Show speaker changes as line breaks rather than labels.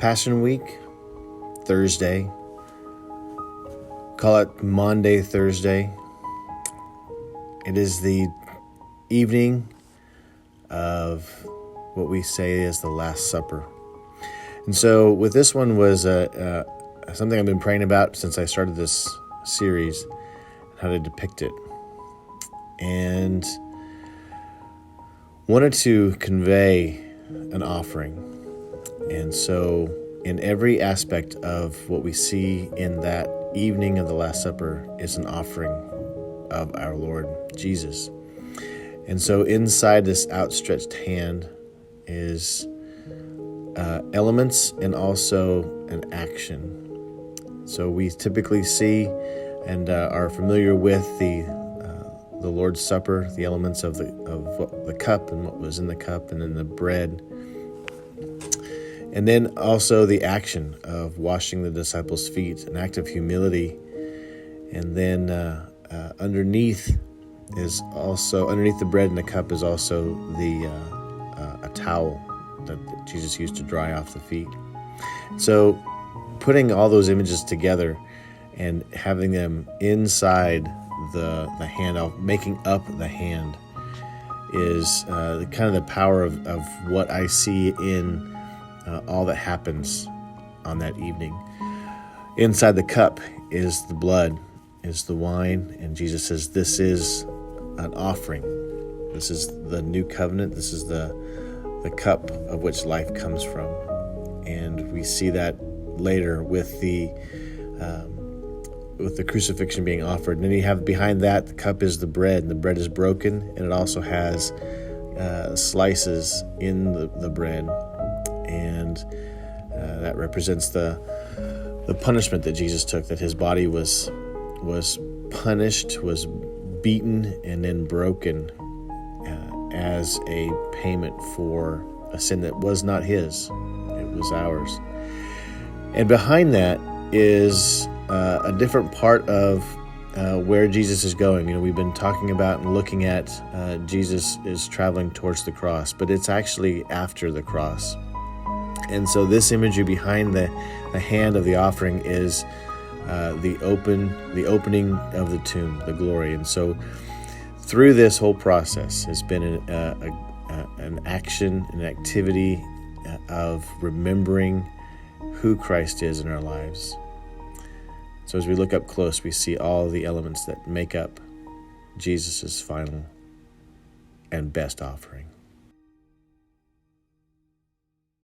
Passion Week, Thursday. Call it Maundy Thursday. It is the evening of what we say is the Last Supper. And so with this one was something I've been praying about since I started this series, how to depict it. And wanted to convey an offering. And so in every aspect of what we see in that evening of the Last Supper is an offering of our Lord Jesus. And so inside this outstretched hand is elements and also an action. So we typically see and are familiar with the Lord's Supper, the elements of the cup and what was in the cup, and then the bread. And then also the action of washing the disciples' feet, an act of humility. And then underneath the bread and the cup is also a towel that Jesus used to dry off the feet. So putting all those images together and having them inside the hand, making up the hand, is kind of the power of what I see in all that happens on that evening. Inside the cup is the blood, is the wine, and Jesus says this is an offering. This is the new covenant. This is the cup of which life comes from. And we see that later with the crucifixion being offered. And then you have behind that, the cup is the bread, and the bread is broken, and it also has slices in the bread. And that represents the punishment that Jesus took, that his body was punished, was beaten, and then broken as a payment for a sin that was not his, it was ours. And behind that is a different part of where Jesus is going. You know, we've been talking about and looking at Jesus is traveling towards the cross, but it's actually after the cross. And so this imagery behind the hand of the offering is the opening of the tomb, the glory. And so through this whole process has been an action, an activity of remembering who Christ is in our lives. So as we look up close, we see all the elements that make up Jesus' final and best offering.